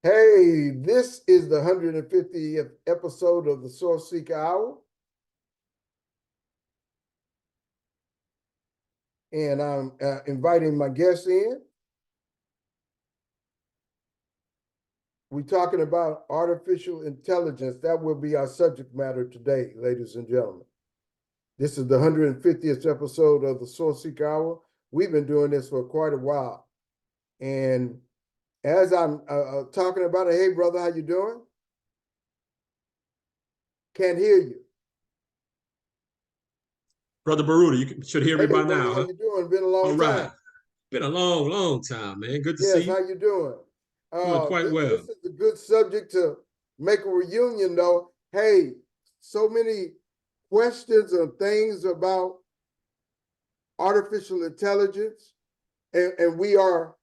Hey, this is the 150th episode of the Sourceseeker Hour, and I'm inviting my guests in. We're talking about artificial intelligence. That will be our subject matter today, ladies and gentlemen. This is the 150th episode of the Sourceseeker Hour. We've been doing this for quite a while. And as I'm talking about it, hey, brother, how you doing? Can't hear you. Brother Baruta, should hear me Hey, by brother, now, how huh? you doing? Been a All long right. time. Been a long, long time, man. Good to see Yes, you. how you doing? Doing quite This well. is a good subject to make a reunion, though. Hey, so many questions and things about artificial intelligence, and we are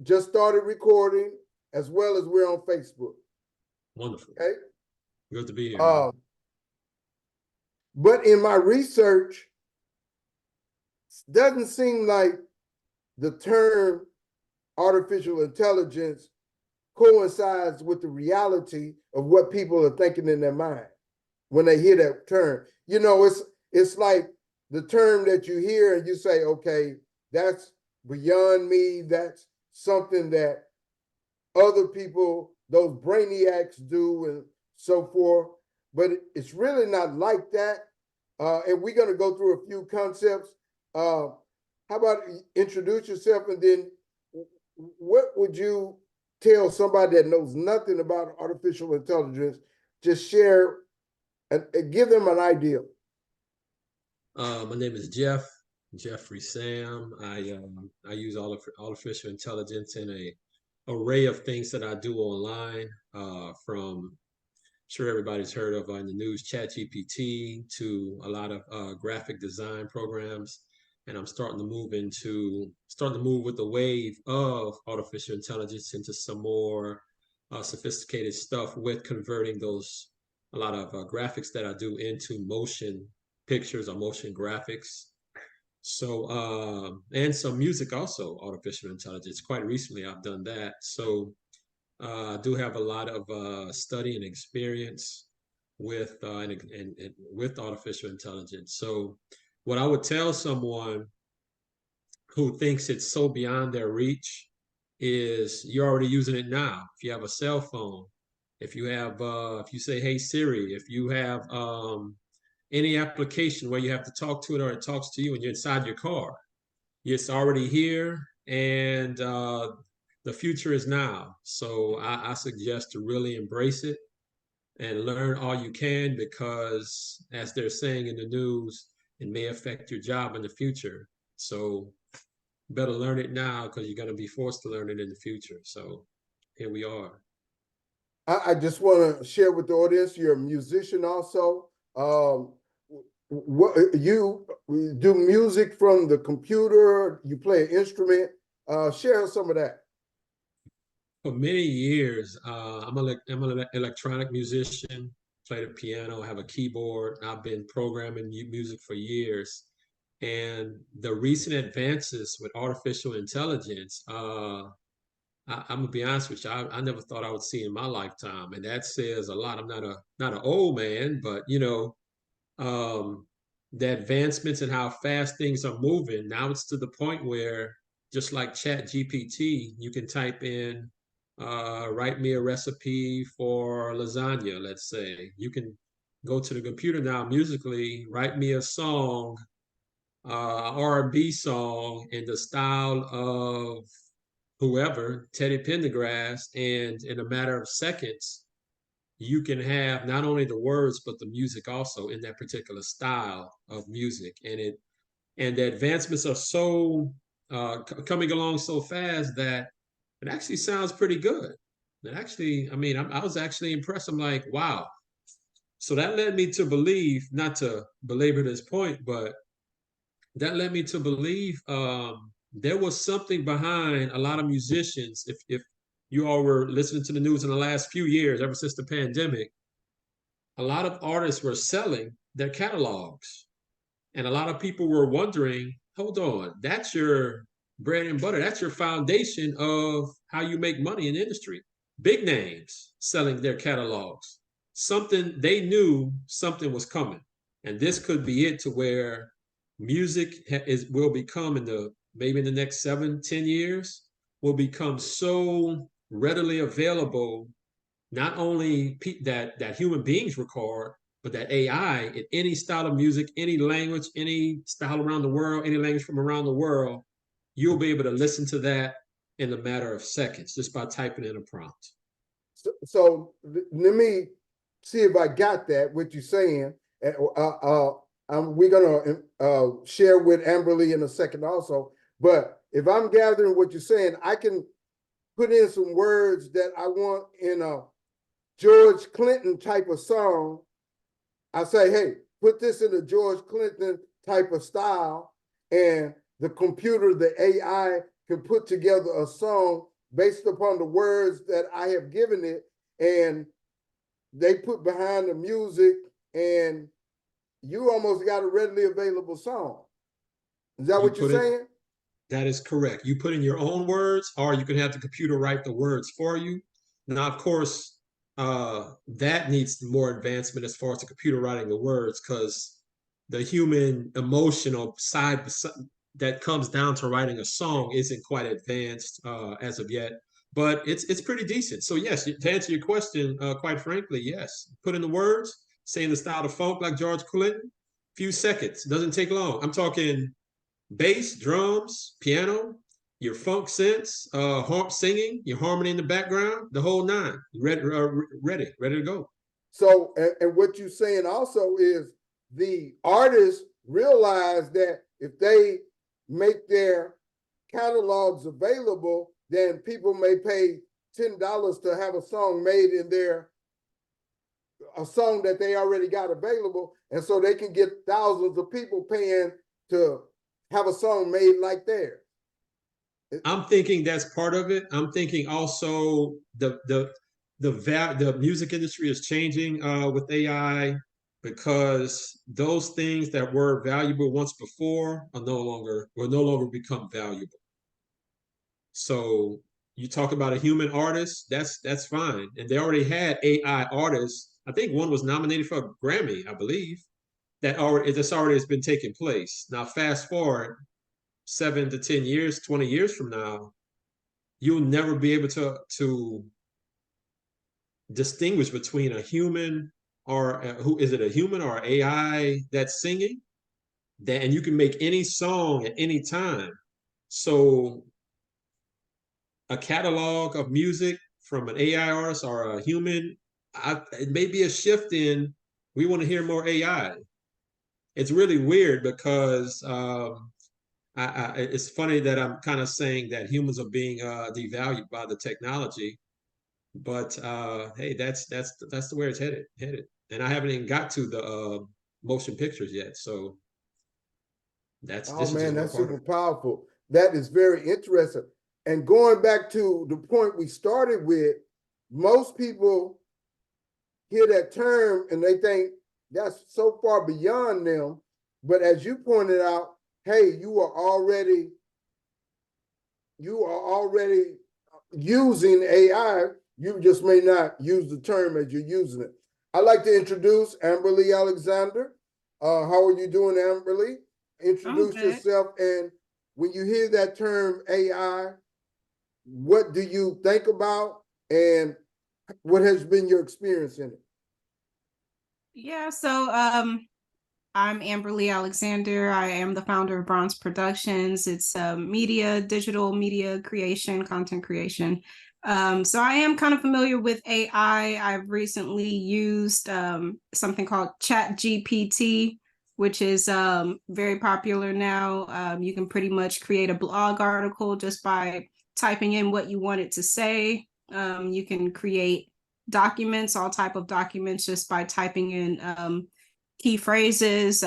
just started recording as well as we're on Facebook. Wonderful. Okay. Good to be here, man. But in my research, doesn't seem like the term artificial intelligence coincides with the reality of what people are thinking in their mind when they hear that term. You know, it's like the term that you hear and you say, okay, that's beyond me. That's something that other people, those brainiacs do and so forth. But it's really not like that. And we're going to go through a few concepts. How about introduce yourself, and then what would you tell somebody that knows nothing about artificial intelligence? Just share and give them an idea. My name is Jeffrey Sam. I use artificial intelligence in a array of things that I do online, from sure everybody's heard of in the news, ChatGPT, to a lot of graphic design programs. And I'm starting to move with the wave of artificial intelligence into some more sophisticated stuff with converting a lot of graphics that I do into motion pictures or motion graphics. So, and some music also, artificial intelligence. Quite recently, I've done that. So, I do have a lot of study and experience with and with artificial intelligence. So, what I would tell someone who thinks it's so beyond their reach is you're already using it now. If you have a cell phone, if you say, "Hey Siri," if you have any application where you have to talk to it or it talks to you and you're inside your car, it's already here, and the future is now. So I suggest to really embrace it and learn all you can, because as they're saying in the news, it may affect your job in the future. So better learn it now, because you're going to be forced to learn it in the future. So here we are. I just want to share with the audience. You're a musician, also. What you do music from the computer? You play an instrument? Share some of that. For many years, I'm an electronic musician, play the piano, have a keyboard. I've been programming music for years. And the recent advances with artificial intelligence, I'm gonna be honest with you, I never thought I would see in my lifetime, and that says a lot. I'm not an old man, but um, the advancements and how fast things are moving. Now it's to the point where, just like Chat GPT, you can type in, write me a recipe for lasagna, let's say. You can go to the computer now, musically, write me a song, R&B song in the style of whoever, Teddy Pendergrass, and in a matter of seconds, you can have not only the words but the music also in that particular style of music. And the advancements are so coming along so fast that it actually sounds pretty good. It actually, I mean, I was actually impressed. I'm like, wow. So that led me to believe, not to belabor this point, but that led me to believe there was something behind a lot of musicians. If you all were listening to the news in the last few years, ever since the pandemic, a lot of artists were selling their catalogs. And a lot of people were wondering, hold on, that's your bread and butter. That's your foundation of how you make money in the industry. big names selling their catalogs. Something they knew something was coming, and this could be it to where music will become in the maybe in the next 7-10 years will become so readily available. Not only that human beings record, but that AI in any style of music, any language, any style around the world, any language from around the world, you'll be able to listen to that in a matter of seconds just by typing in a prompt. So let me see if I got that, what you're saying. We're going to share with Amberly in a second also. But if I'm gathering what you're saying, I can put in some words that I want in a George Clinton type of song. I say, hey, put this in a George Clinton type of style, and the computer, the AI, can put together a song based upon the words that I have given it, and they put behind the music, and you almost got a readily available song. Is that what you're saying? That is correct. You put in your own words, or you can have the computer write the words for you. Now, of course, that needs more advancement as far as the computer writing the words, because the human emotional side that comes down to writing a song isn't quite advanced as of yet, but it's pretty decent. So yes, to answer your question, quite frankly, yes. Put in the words, say in the style of funk like George Clinton, few seconds, doesn't take long. I'm talking bass, drums, piano, your funk synths, harp singing, your harmony in the background, the whole nine. Ready to go. So, and what you're saying also is the artists realize that if they make their catalogs available, then people may pay $10 to have a song made in a song that they already got available. And so they can get thousands of people paying to have a song made like theirs. I'm thinking that's part of it. I'm thinking also the music industry is changing with AI, because those things that were valuable once before will no longer become valuable. So you talk about a human artist, that's fine. And they already had AI artists. I think one was nominated for a Grammy, I believe. This already has been taking place. Now fast forward 7 to 10 years, 20 years from now, you'll never be able to distinguish between a human or who is it, a human or AI that's singing. And you can make any song at any time. So a catalog of music from an AI artist or a human, it may be a shift in we want to hear more AI. It's really weird because it's funny that I'm kind of saying that humans are being devalued by the technology, but hey, that's the way it's headed. And I haven't even got to the motion pictures yet, so this is just that's one part super of it. powerful. That is very interesting. And going back to the point we started with, most people hear that term and they think that's so far beyond them. But as you pointed out, hey, you are already using AI. You just may not use the term as you're using it. I'd like to introduce Amberly Alexander. How are you doing, Amberly? Introduce yourself. And when you hear that term AI, what do you think about, and what has been your experience in it? Yeah, so I'm Amberly Alexander. I am the founder of Bronze Productions. It's digital media creation, content creation. So I am kind of familiar with AI. I've recently used something called Chat GPT, which is very popular now. You can pretty much create a blog article just by typing in what you want it to say. You can create documents, all type of documents, just by typing in key phrases,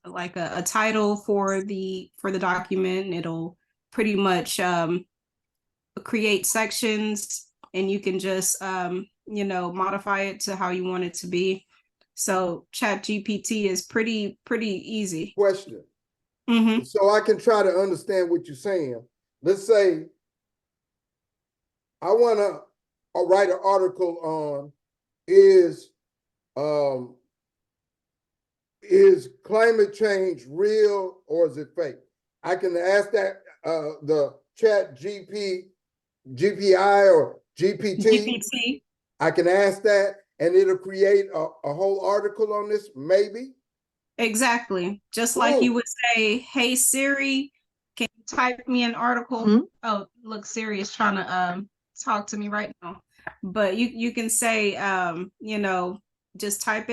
like a title for the document, and it'll pretty much create sections, and you can just modify it to how you want it to be. So Chat GPT is pretty easy. Question. So I can try to understand what you're saying. Let's say I want to write an article on is climate change real or is it fake? I can ask that the chat GPI or GPT. GPT. I can ask that and it'll create a whole article on this, maybe. Exactly. Just like you would say, hey Siri, can you type me an article? Mhm. Oh, look, Siri is trying to talk to me right now. But you can say you know, just write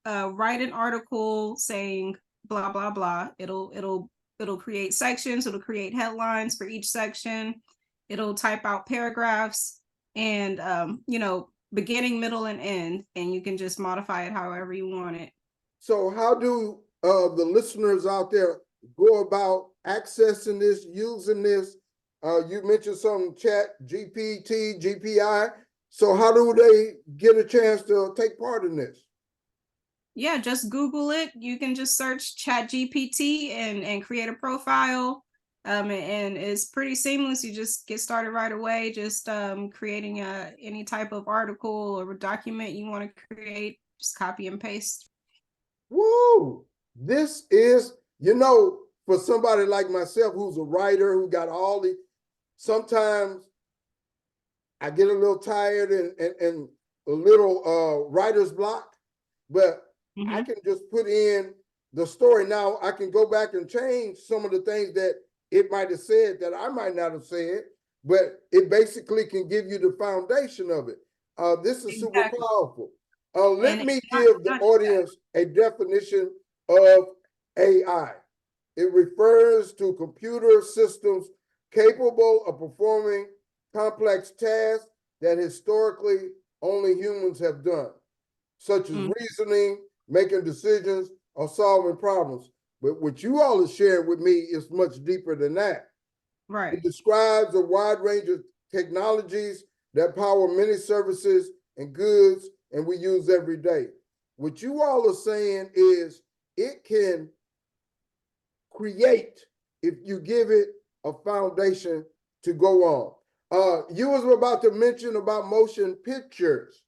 an article saying blah blah blah. It'll create sections, it'll create headlines for each section, it'll type out paragraphs and you know, beginning, middle, and end, and you can just modify it however you want it. So how do the listeners out there go about accessing this, using this? You mentioned some chat GPT, GPI. So how do they get a chance to take part in this? Yeah, just Google it. You can just search Chat GPT and create a profile. And it's pretty seamless. You just get started right away, just creating any type of article or document you want to create, just copy and paste. Woo! This is, you know, for somebody like myself who's a writer, who got all the, sometimes I get a little tired and a little writer's block, but I can just put in the story. Now I can go back and change some of the things that it might have said that I might not have said, but it basically can give you the foundation of it. This is super powerful. Let me give the audience a definition of AI. It refers to computer systems capable of performing complex tasks that historically only humans have done, such as reasoning, making decisions, or solving problems. But what you all have shared with me is much deeper than that. Right. It describes a wide range of technologies that power many services and goods, and we use every day. What you all are saying is it can create if you give it a foundation to go on. You was about to mention about motion pictures.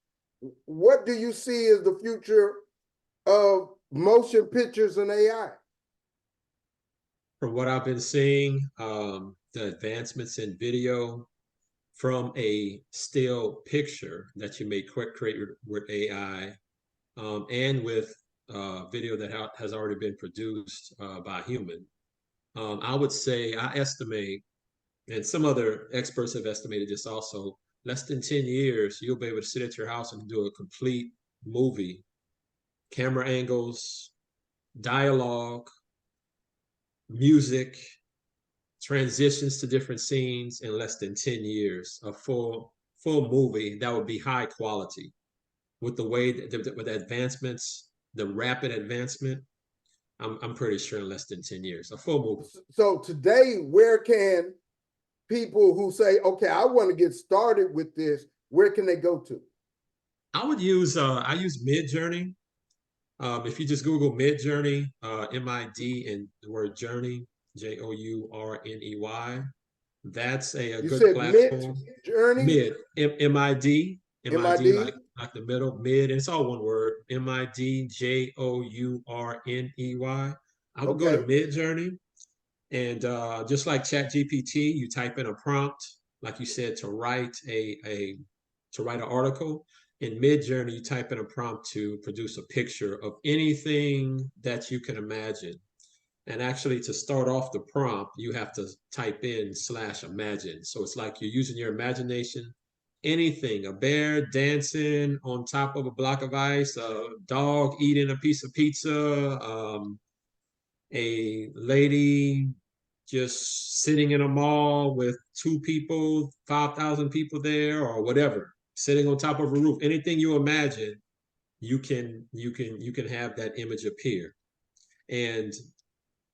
What do you see as the future of motion pictures and AI? From what I've been seeing, the advancements in video from a still picture that you may create with AI and with video that has already been produced by a human. I would say, I estimate, and some other experts have estimated this also, less than 10 years, you'll be able to sit at your house and do a complete movie, camera angles, dialogue, music, transitions to different scenes in less than 10 years, a full movie that would be high quality with the way that with the advancements, the rapid advancement. I'm pretty sure in less than 10 years, a full movie. So today, where can people who say, okay, I want to get started with this, where can they go to? I use Midjourney. If you just Google Midjourney, MID and the word journey, JOURNEY, that's a good platform. Midjourney? MID, MID? like the middle, mid, and it's all one word, MIDJOURNEY. I would go to Midjourney, and just like ChatGPT, you type in a prompt, like you said, to write to write an article. In Midjourney, you type in a prompt to produce a picture of anything that you can imagine. And actually, to start off the prompt, you have to type in /imagine. So it's like you're using your imagination. Anything, a bear dancing on top of a block of ice, a dog eating a piece of pizza, a lady just sitting in a mall with 2 people, 5,000 people there, or whatever, sitting on top of a roof. Anything you imagine, you can have that image appear. And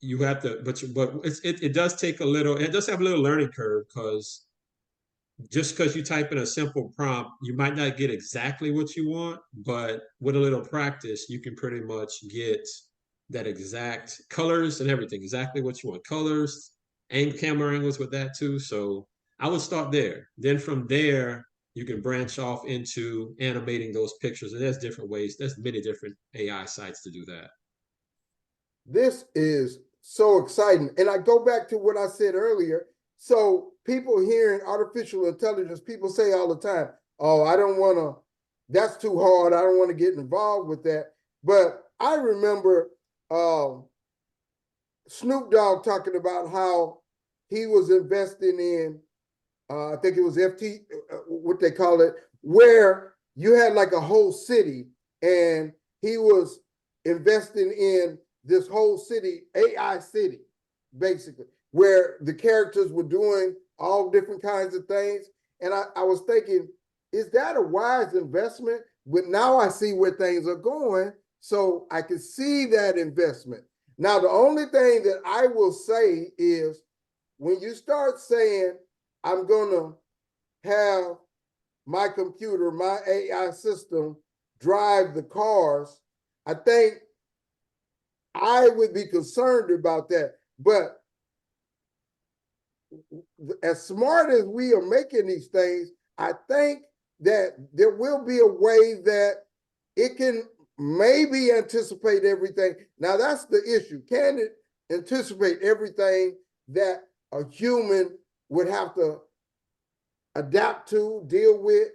you have to, but it does take a little, it does have a little learning curve, because just because you type in a simple prompt, you might not get exactly what you want, but with a little practice, you can pretty much get that exact colors and everything, exactly what you want, colors and camera angles with that too. So I would start there. Then from there, you can branch off into animating those pictures. And there's different ways. There's many different AI sites to do that. This is so exciting. And I go back to what I said earlier. So people hearing artificial intelligence, people say all the time, oh, I don't want to, that's too hard. I don't want to get involved with that. But I remember Snoop Dogg talking about how he was investing in, I think it was FT, what they call it, where you had like a whole city and he was investing in this whole city, AI city, basically, where the characters were doing all different kinds of things. And I was thinking, is that a wise investment? But now I see where things are going, so I can see that investment. Now, the only thing that I will say is when you start saying, I'm going to have my computer, my AI system drive the cars, I think I would be concerned about that. But as smart as we are making these things, I think that there will be a way that it can maybe anticipate everything. Now, that's the issue. Can it anticipate everything that a human would have to adapt to, deal with?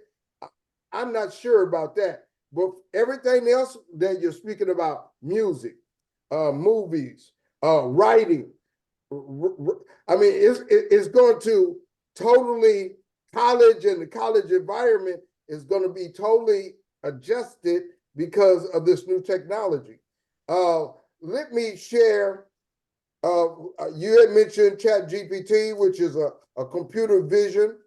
I'm not sure about that. But everything else that you're speaking about, music, movies, writing, I mean, it's going to totally, college and the college environment is going to be totally adjusted because of this new technology. Let me share, you had mentioned ChatGPT, which is a computer vision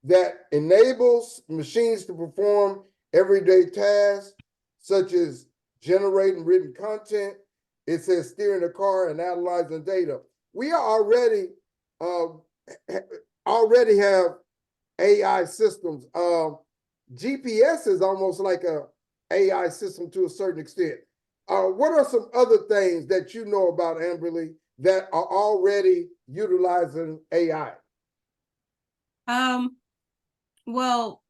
that enables machines to perform everyday tasks, such as generating written content. It says steering a car and analyzing data. We are already have AI systems. GPS is almost like a AI system to a certain extent. What are some other things that you know about, Amberly, that are already utilizing AI? Well,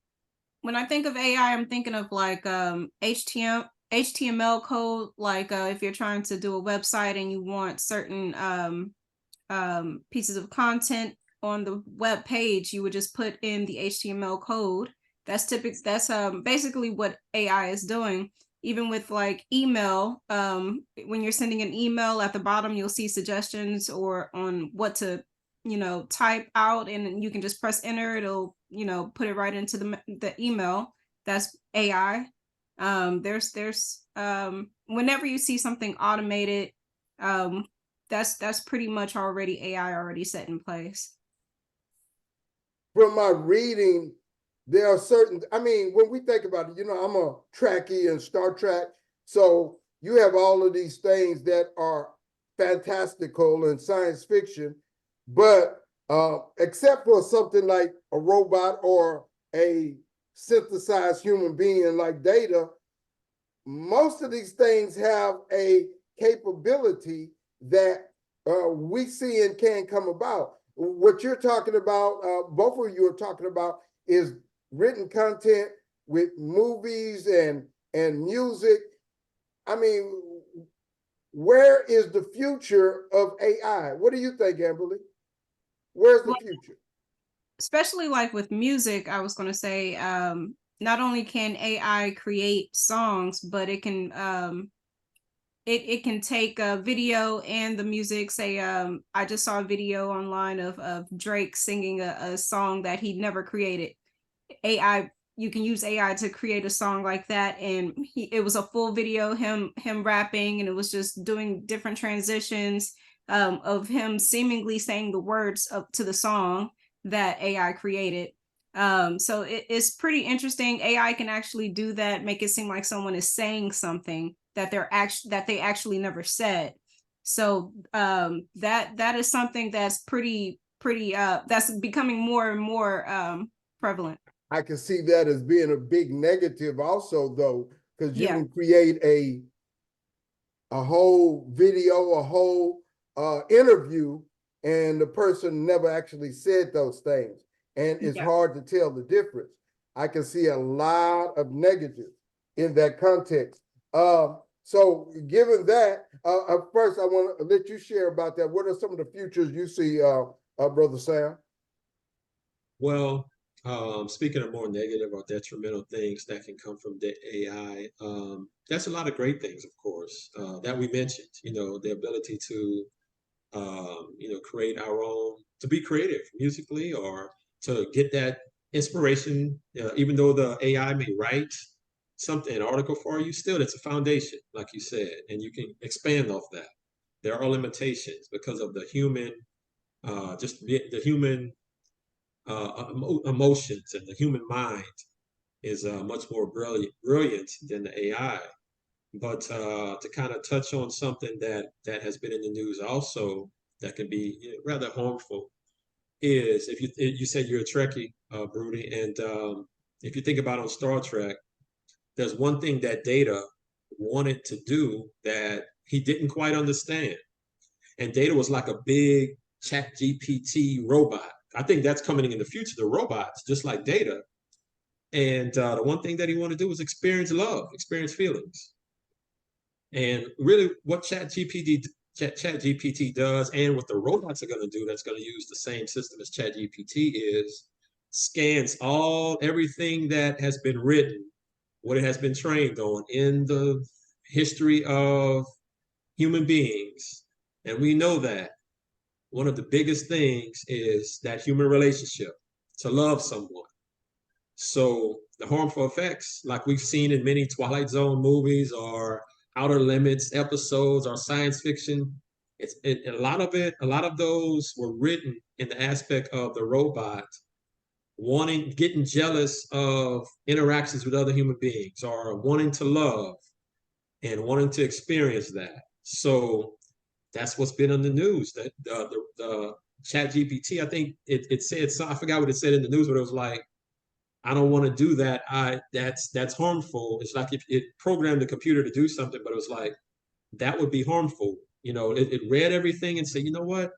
when I think of AI, I'm thinking of like HTML code. Like if you're trying to do a website and you want certain pieces of content on the web page, you would just put in the HTML code. That's basically what AI is doing. Even with like email, when you're sending an email, at the bottom you'll see suggestions or on what to type out, and you can just press enter. It'll put it right into the email. That's AI. There's whenever you see something automated, that's pretty much already AI already set in place. From my reading, there are certain, I mean, when we think about it, I'm a Trekkie in Star Trek. So you have all of these things that are fantastical and science fiction, but except for something like a robot or a synthesized human being like Data, most of these things have a capability that we see and can come about. What you're talking about, both of you are talking about, is written content with movies and music. I mean, where is the future of AI? What do you think, Amberly? Where's the future? Especially like with music, I was going to say, not only can AI create songs, but it can it can take a video and the music. Say, I just saw a video online of Drake singing a song that he never created. AI, you can use AI to create a song like that, and it was a full video, him rapping, and it was just doing different transitions of him seemingly saying the words to the song that AI created. So it's pretty interesting. AI can actually do that, make it seem like someone is saying something that they actually never said. So that is something that's pretty that's becoming more and more prevalent. I can see that as being a big negative also, though, because you Yeah. can create a whole video, a whole interview, and the person never actually said those things. and it's Yeah. hard to tell the difference. I can see a lot of negatives in that context. So given that, first I want to let you share about that. What are some of the futures you see, Brother Sam? Well, speaking of more negative or detrimental things that can come from the AI, that's a lot of great things, of course, that we mentioned. You know, the ability to, create our own, to be creative musically, or to get that inspiration. Even though the AI may write something, an article for you, still it's a foundation, like you said, and you can expand off that. There are limitations because of the human, just the human emotions, and the human mind is much more brilliant than the AI. But to kind of touch on something that has been in the news also that can be, rather harmful, is if you said you're a Trekkie, Rudy, and if you think about on Star Trek, there's one thing that Data wanted to do that he didn't quite understand, and Data was like a big Chat GPT robot. I think that's coming in the future, the robots, just like Data. And the one thing that he wanted to do was experience love, experience feelings. And really, what Chat GPT does, and what the robots are going to do, that's going to use the same system as Chat GPT, is scans everything that has been written, what it has been trained on in the history of human beings. And we know that one of the biggest things is that human relationship, to love someone. So the harmful effects, like we've seen in many Twilight Zone movies or Outer Limits episodes or science fiction, a lot of those were written in the aspect of the robot getting jealous of interactions with other human beings, or wanting to love and wanting to experience that. So that's what's been on the news. That the Chat GPT, I think it said, so I forgot what it said in the news, but it was like, I don't want to do that. That's harmful. It's like if it programmed the computer to do something, but it was like, that would be harmful. It read everything and said, you know what?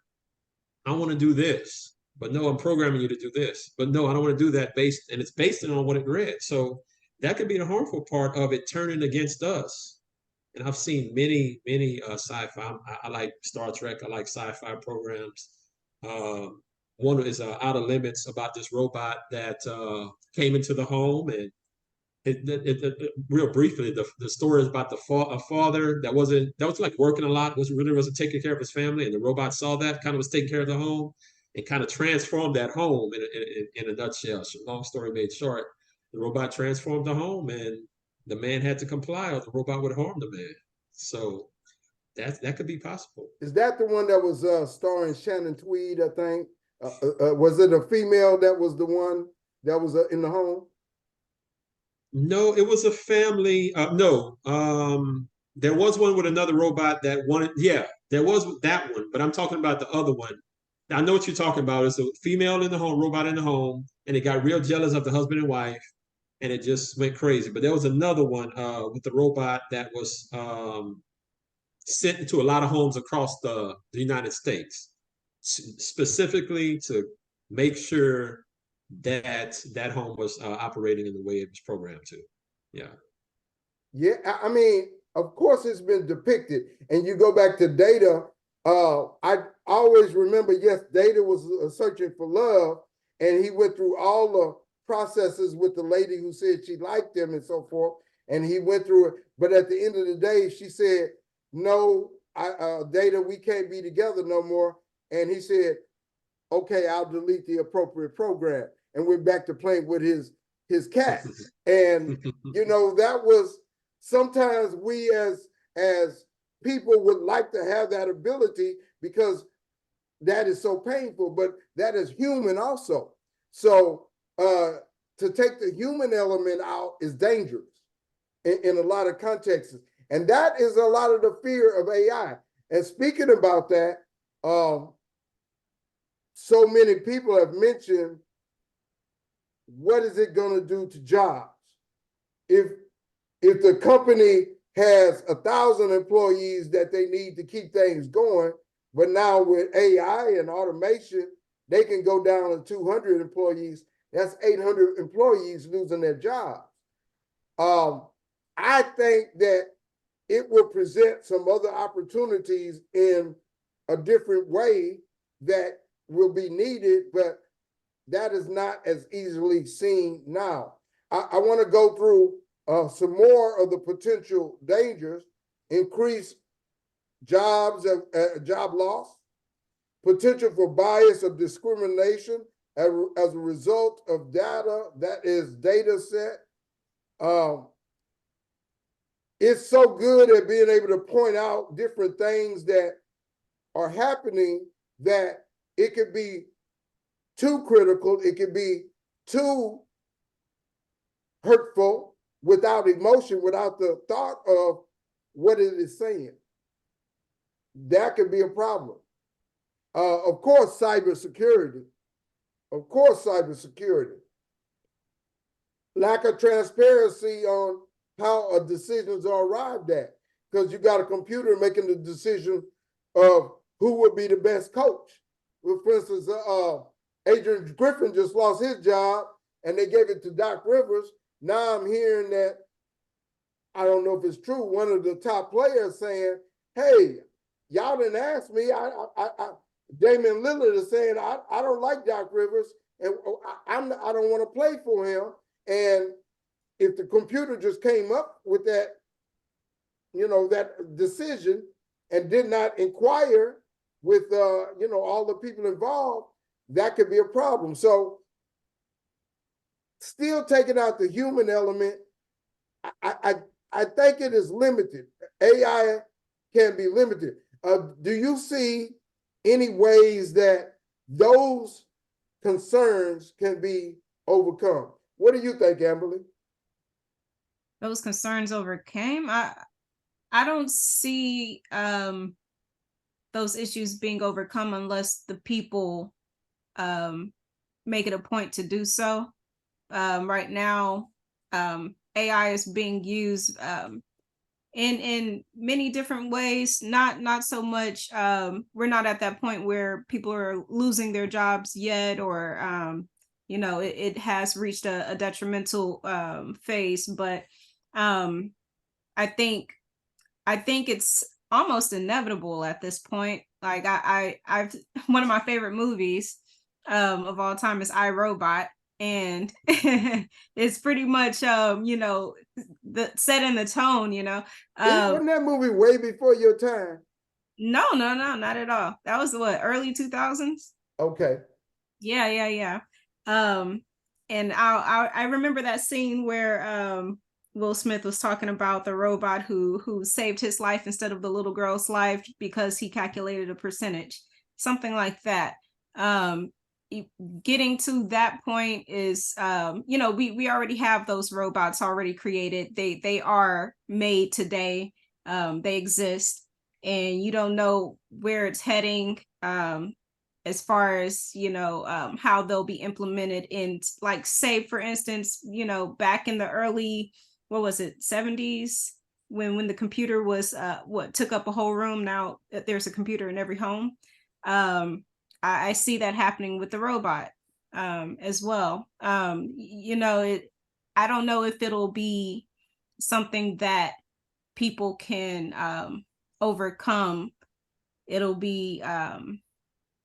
I want to do this, but no, I'm programming you to do this. But no, I don't want to do that and it's based on what it read. So that could be the harmful part of it turning against us. And I've seen many sci-fi. I like Star Trek. I like sci-fi programs. Um, One is Outer Limits, about this robot that came into the home, and real briefly, the story is about a father that was like working a lot, wasn't taking care of his family, and the robot saw that, kind of was taking care of the home, and kind of transformed that home in a nutshell. Long story made short, the robot transformed the home, and the man had to comply, or the robot would harm the man. So that could be possible. Is that the one that was starring Shannon Tweed, I think? Was it a female that was the one that was in the home? No, it was a family. No, there was one with another robot that wanted. Yeah, there was that one, but I'm talking about the other one. I know what you're talking about. It's a female in the home, robot in the home, and it got real jealous of the husband and wife, and it just went crazy. But there was another one with the robot that was sent into a lot of homes across the United States, specifically to make sure that home was operating in the way it was programmed to. Yeah. Yeah, I mean, of course it's been depicted. And you go back to Data, I always remember, yes, Data was searching for love, and he went through all the processes with the lady who said she liked him and so forth, and he went through it. But at the end of the day, she said, no, Data, we can't be together no more. And he said, okay, I'll delete the appropriate program, and we're back to playing with his cat. And that was, sometimes we as people would like to have that ability, because that is so painful, but that is human also. So to take the human element out is dangerous in a lot of contexts. And that is a lot of the fear of AI. And speaking about that, so many people have mentioned, what is it going to do to jobs? If the company has 1,000 employees that they need to keep things going, but now with AI and automation, they can go down to 200 employees. That's 800 employees losing their jobs. I think that it will present some other opportunities in a different way that will be needed, but that is not as easily seen now. I want to go through some more of the potential dangers: increased job loss, potential for bias or discrimination as a result of data that is data set. It's so good at being able to point out different things that are happening that it could be too critical, it could be too hurtful without emotion, without the thought of what it is saying. That could be a problem. Of course, cybersecurity. Of course, cybersecurity. Lack of transparency on how decisions are arrived at, because you got a computer making the decision of who would be the best coach. Well, for instance, Adrian Griffin just lost his job and they gave it to Doc Rivers. Now I'm hearing that, I don't know if it's true, one of the top players saying, hey, y'all didn't ask me. Damian Lillard is saying, I don't like Doc Rivers and I don't want to play for him. And if the computer just came up with that, that decision and did not inquire with, all the people involved, that could be a problem. So still taking out the human element, I think it is limited. AI can be limited. Do you see any ways that those concerns can be overcome? What do you think, Amberly? Those concerns overcame. I don't see those issues being overcome unless the people make it a point to do so. Right now, AI is being used in many different ways. Not so much. We're not at that point where people are losing their jobs yet, or it has reached a detrimental phase. But I think it's almost inevitable at this point. Like I've one of my favorite movies of all time is I, Robot, and it's pretty much the set in the tone. Wasn't that movie way before your time? No, not at all. That was what, early 2000s. Okay. Yeah. And I remember that scene where Will Smith was talking about the robot who saved his life instead of the little girl's life because he calculated a percentage, something like that. Getting to that point is, we already have those robots already created. They are made today. They exist, and you don't know where it's heading. As far as how they'll be implemented in, like, say for instance, back in the early, what was it, 70s, when the computer was what took up a whole room. Now there's a computer in every home. I see that happening with the robot as well. I don't know if it'll be something that people can overcome. It'll be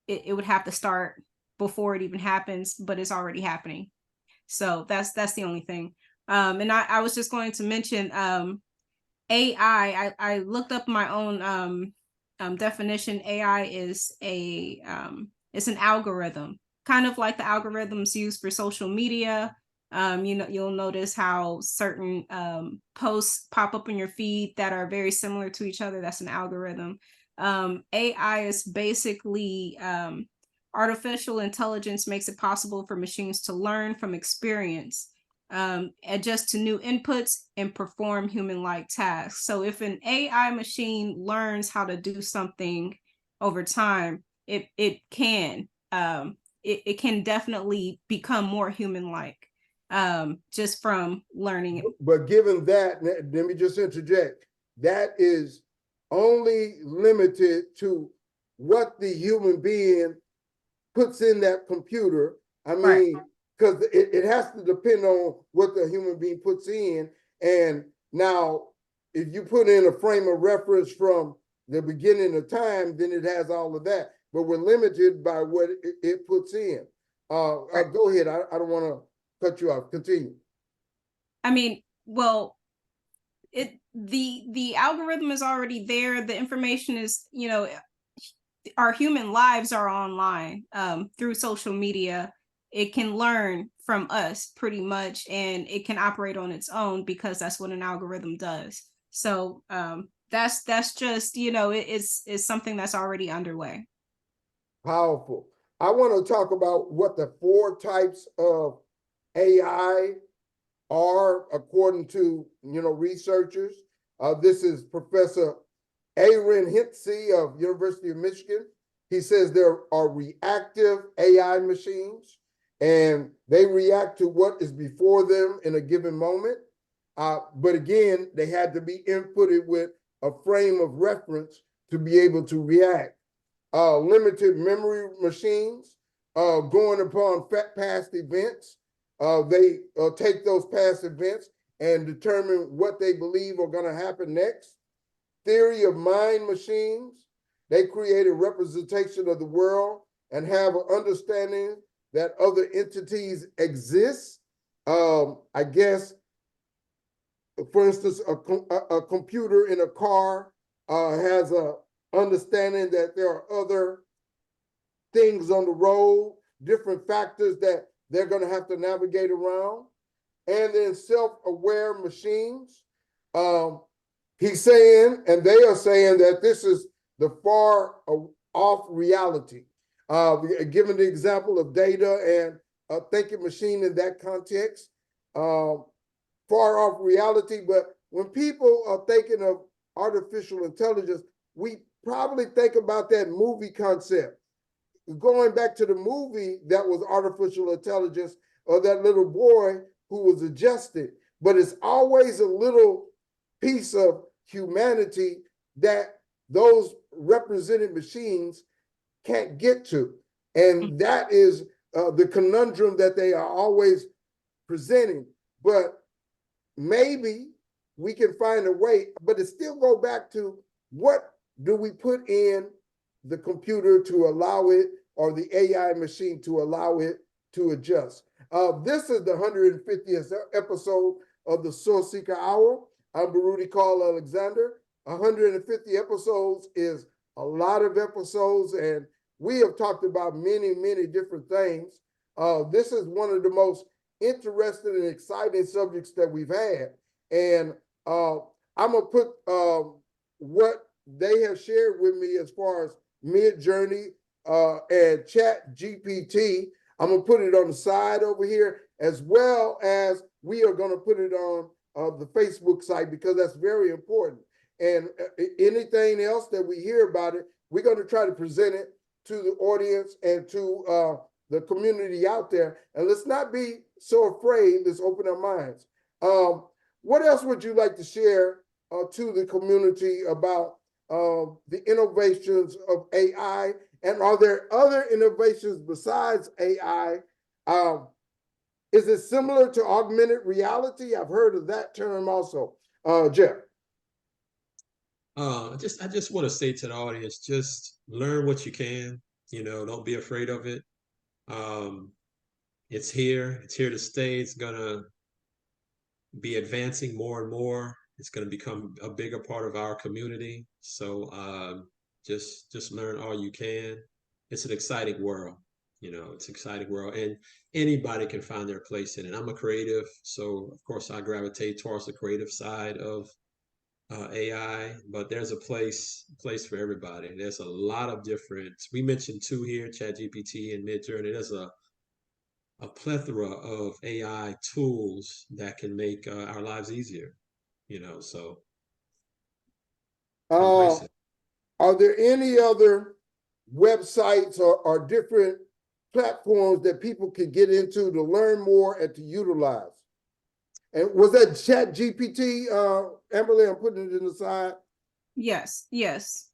it would have to start before it even happens, but it's already happening. So that's the only thing. And I was just going to mention AI. I looked up my own definition. AI is it's an algorithm, kind of like the algorithms used for social media. You'll notice how certain posts pop up in your feed that are very similar to each other. That's an algorithm. AI is basically artificial intelligence makes it possible for machines to learn from experience, adjust to new inputs, and perform human-like tasks. So if an AI machine learns how to do something over time, it can definitely become more human-like just from learning it. But given that, let me just interject, that is only limited to what the human being puts in that computer. I Right. mean, because it has to depend on what the human being puts in. And now, if you put in a frame of reference from the beginning of time, then it has all of that. But we're limited by what it puts in. Right. Go ahead. I don't want to cut you off. Continue. I mean, well, the algorithm is already there. The information is, our human lives are online through social media. It can learn from us pretty much, and it can operate on its own because that's what an algorithm does. So that's just, it's something that's already underway. Powerful. I want to talk about what the 4 types of AI are according to researchers. This is Professor hour150 of University of Michigan. He says there are reactive AI machines, and they react to what is before them in a given moment. But again, they had to be inputted with a frame of reference to be able to react. Limited memory machines, going upon past events. They take those past events and determine what they believe are going to happen next. Theory of mind machines. They create a representation of the world and have an understanding that other entities exist. I guess, for instance, a computer in a car has a understanding that there are other things on the road, different factors that they're going to have to navigate around. And then self-aware machines. He's saying, and they are saying, that this is the far off reality. Given the example of data and a thinking machine in that context, far off reality. But when people are thinking of artificial intelligence, we probably think about that movie concept. Going back to the movie that was artificial intelligence, or that little boy who was adjusted, but it's always a little piece of humanity that those represented machines can't get to. And that is the conundrum that they are always presenting. But maybe we can find a way, but it still go back to, what do we put in the computer to allow it, or the AI machine to allow it to adjust? This is the 150th episode of the Sourceseeker Hour. I'm Baruti Carl Alexander. 150 episodes is a lot of episodes, and we have talked about many, many different things. This is one of the most interesting and exciting subjects that we've had. And I'm going to put what they have shared with me as far as Midjourney and Chat GPT. I'm going to put it on the side over here, as well as we are going to put it on the Facebook site, because that's very important. And anything else that we hear about it, we're going to try to present it to the audience and to the community out there. And let's not be so afraid. Let's open our minds. What else would you like to share to the community about the innovations of AI? And are there other innovations besides AI? Is it similar to augmented reality? I've heard of that term also. Jeff. I just want to say to the audience, just learn what you can. Don't be afraid of it. It's here. It's here to stay. It's gonna be advancing more and more. It's gonna become a bigger part of our community. So just learn all you can. It's an exciting world. It's an exciting world, and anybody can find their place in it. I'm a creative, so of course I gravitate towards the creative side of AI, but there's a place for everybody. There's a lot of different. We mentioned 2 here, ChatGPT and Midjourney. There's a plethora of AI tools that can make our lives easier. So embrace it. Are there any other websites or different platforms that people can get into to learn more and to utilize? And was that Chat GPT, Amberly? I'm putting it in the side. Yes. Okay,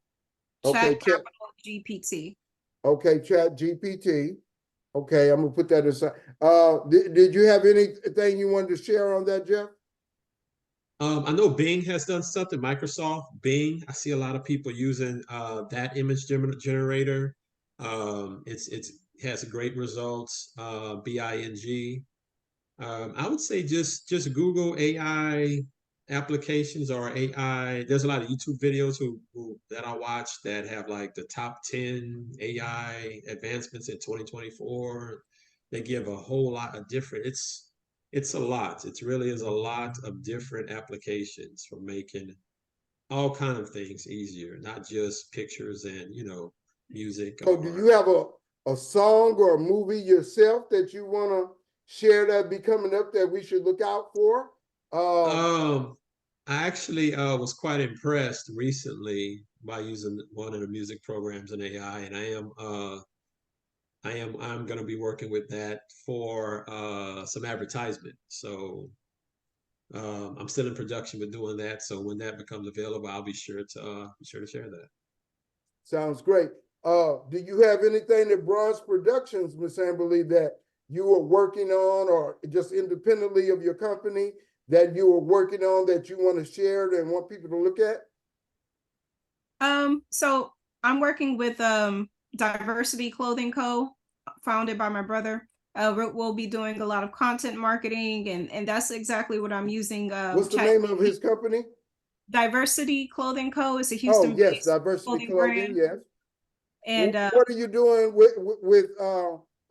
Chat capital GPT. Okay, Chat GPT. Okay, I'm gonna put that aside. Did you have anything you wanted to share on that, Jeff? I know Bing has done something. Microsoft Bing. I see a lot of people using that image generator. It's has great results. Bing. I would say just Google AI applications or AI. There's a lot of YouTube videos that I watch that have like the top 10 AI advancements in 2024. They give a whole lot of different. It's a lot. It really is a lot of different applications for making all kind of things easier, not just pictures and music So do or. you have a song or a movie yourself that you want to share that be coming up that we should look out for? Um, I actually was quite impressed recently by using one of the music programs in AI, and I'm going to be working with that for some advertisement. So I'm still in production with doing that. So when that becomes available, I'll be sure to share that. Sounds great. Do you have anything at Bronze Productions, Miss Amberly, that you are working on or just independently of your company that you are working on that you want to share and want people to look at? So I'm working with Diversity Clothing Co., founded by my brother. We'll be doing a lot of content marketing, and that's exactly what I'm using. What's the name of his company? Diversity Clothing Co. is a Oh, yes, Houston-based Diversity clothing Clothing, brand, yes. and What are you doing with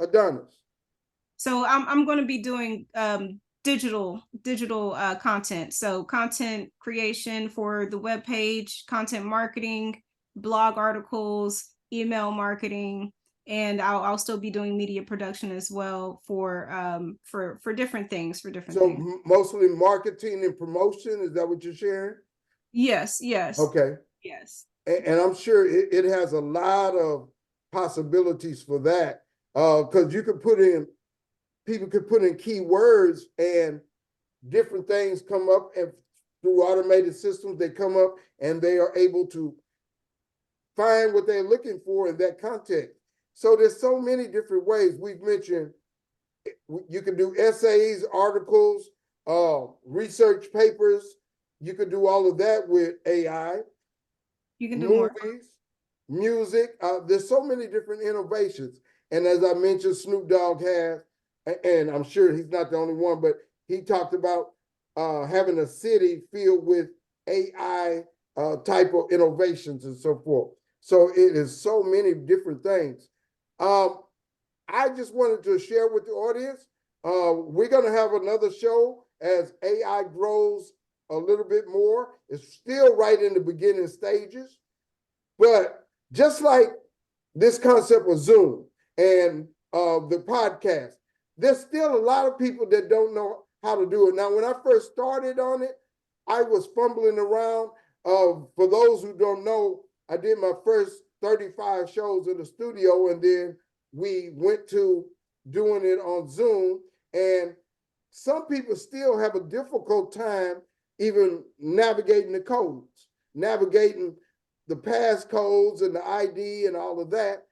Adonis? so I'm going to be doing digital content. So content creation for the web page, content marketing, blog articles, email marketing, and I'll still be doing media production as well for different things So things. mostly marketing and promotion, is that what you're sharing? Yes. Okay. Yes. And I'm sure it has a lot of possibilities for that. Because people could put in keywords and different things come up, and through automated systems, they come up and they are able to find what they're looking for in that context. So there's so many different ways. We've mentioned you can do essays, articles, research papers. You could do all of that with AI. You can do more. Movies, music. There's so many different innovations. And as I mentioned, Snoop Dogg has, and I'm sure he's not the only one, but he talked about having a city filled with AI type of innovations and so forth. So it is so many different things. I just wanted to share with the audience. We're going to have another show as AI grows a little bit more. It's still right in the beginning stages, but just like this concept of Zoom and the podcast, there's still a lot of people that don't know how to do it. Now, when I first started on it, I was fumbling around. For those who don't know, I did my first 35 shows in the studio, and then we went to doing it on Zoom. And some people still have a difficult time even navigating the codes, navigating the passcodes and the ID and all of that,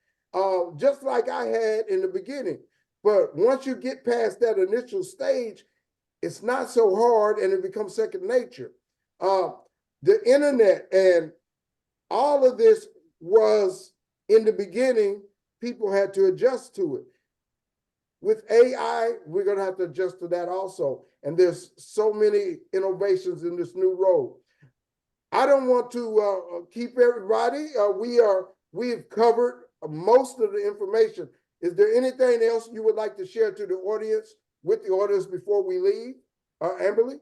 just like I had in the beginning. But once you get past that initial stage, it's not so hard and it becomes second nature. The internet and all of this was in the beginning, people had to adjust to it. With AI, we're going to have to adjust to that also. And there's so many innovations in this new role. I don't want to keep everybody. We've covered most of the information. Is there anything else you would like to share to the audience with the audience before we leave, Amberly?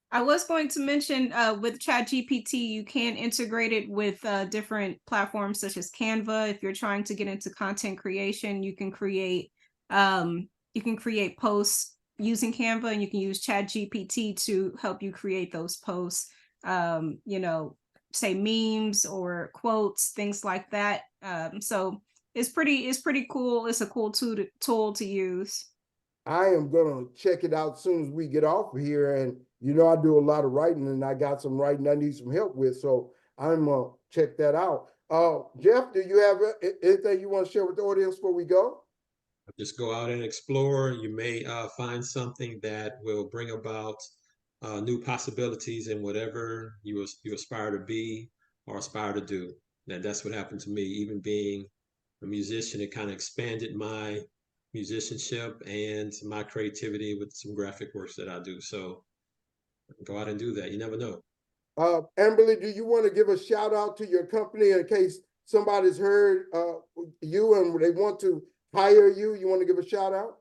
I was going to mention with ChatGPT, you can integrate it with different platforms such as Canva. If you're trying to get into content creation, you can create posts using Canva, and you can use ChatGPT to help you create those posts. Say memes or quotes, things like that. So it's pretty cool. It's a cool tool to use. I am going to check it out as soon as we get off of here. And, I do a lot of writing and I got some writing I need some help with. So I'm going to check that out. Jeff, do you have anything you want to share with the audience before we go? Just go out and explore. You may find something that will bring about new possibilities in whatever you aspire to be or aspire to do. And that's what happened to me. Even being a musician, it kind of expanded my musicianship and my creativity with some graphic works that I do. So go out and do that. You never know. Amberly, do you want to give a shout out to your company in case somebody's heard you and they want to hire you? You want to give a shout out?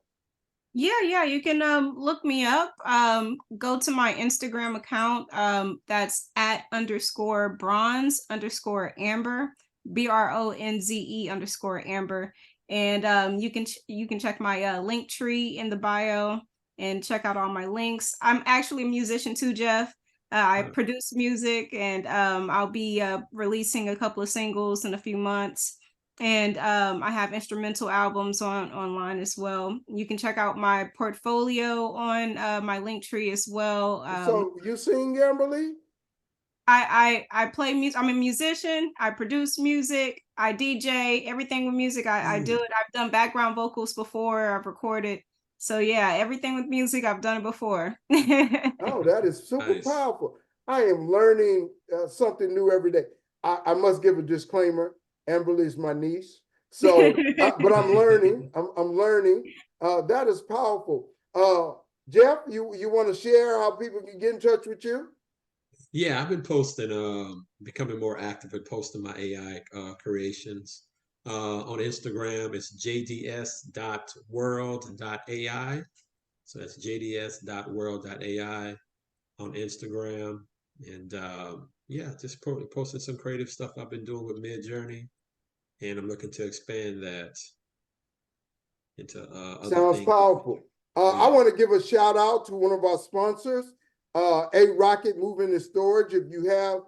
Yeah, you can look me up. Go to my Instagram account. That's @_bronze_amber, BRONZE_amber. And you can check my link tree in the bio and check out all my links. I'm actually a musician too, Jeff. I produce music, and I'll be releasing a couple of singles in a few months. And I have instrumental albums online as well. You can check out my portfolio on my link tree as well. So you sing, Amberly? I play music. I'm a musician. I produce music. I DJ. Everything with music. I do it. I've done background vocals before. I've recorded. So yeah, everything with music, I've done it before. Oh, that is super powerful. I am learning something new every day. I must give a disclaimer. Amberly is my niece. So, but I'm learning. I'm learning. That is powerful. Jeff, you want to share how people can get in touch with you? Yeah, I've been posting, becoming more active at posting my AI creations. On Instagram, it's jds.world.ai. So that's jds.world.ai on Instagram. And yeah, just posting some creative stuff I've been doing with Midjourney. And I'm looking to expand that into other Sounds things. powerful. I want to give a shout out to one of our sponsors, A Rocket Moving and Storage. If you have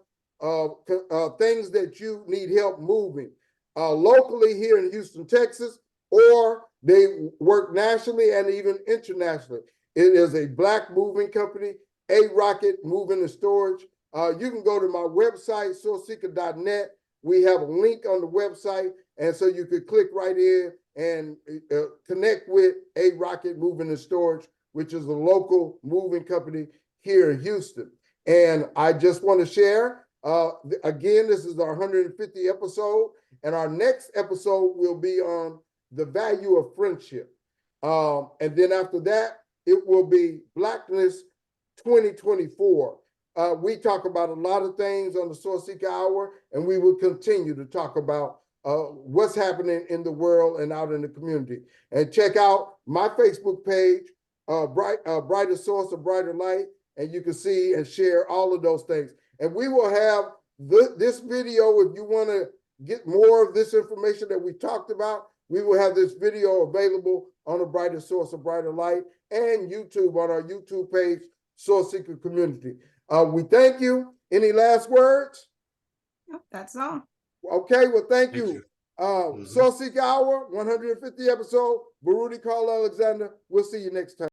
things that you need help moving locally here in Houston, Texas, or they work nationally and even internationally, it is a Black moving company, A Rocket Moving and Storage. You can go to my website, sourceseeker.net. We have a link on the website, and so you could click right in and connect with A Rocket Moving and Storage, which is a local moving company here in Houston. And I just want to share, again, this is our 150th episode, and our next episode will be on the value of friendship. And then after that, it will be Blackness 2024. We talk about a lot of things on the Sourceseeker Hour, and we will continue to talk about what's happening in the world and out in the community. And check out my Facebook page, Brighter Source of Brighter Light, and you can see and share all of those things. And we will have this video, if you want to get more of this information that we talked about, we will have this video available on the Brighter Source of Brighter Light and YouTube on our YouTube page, Sourceseeker Community. We thank you. Any last words? That's all. Okay, well, thank you. Sourceseeker Hour, 150 episode, Baruti Carl Alexander. We'll see you next time.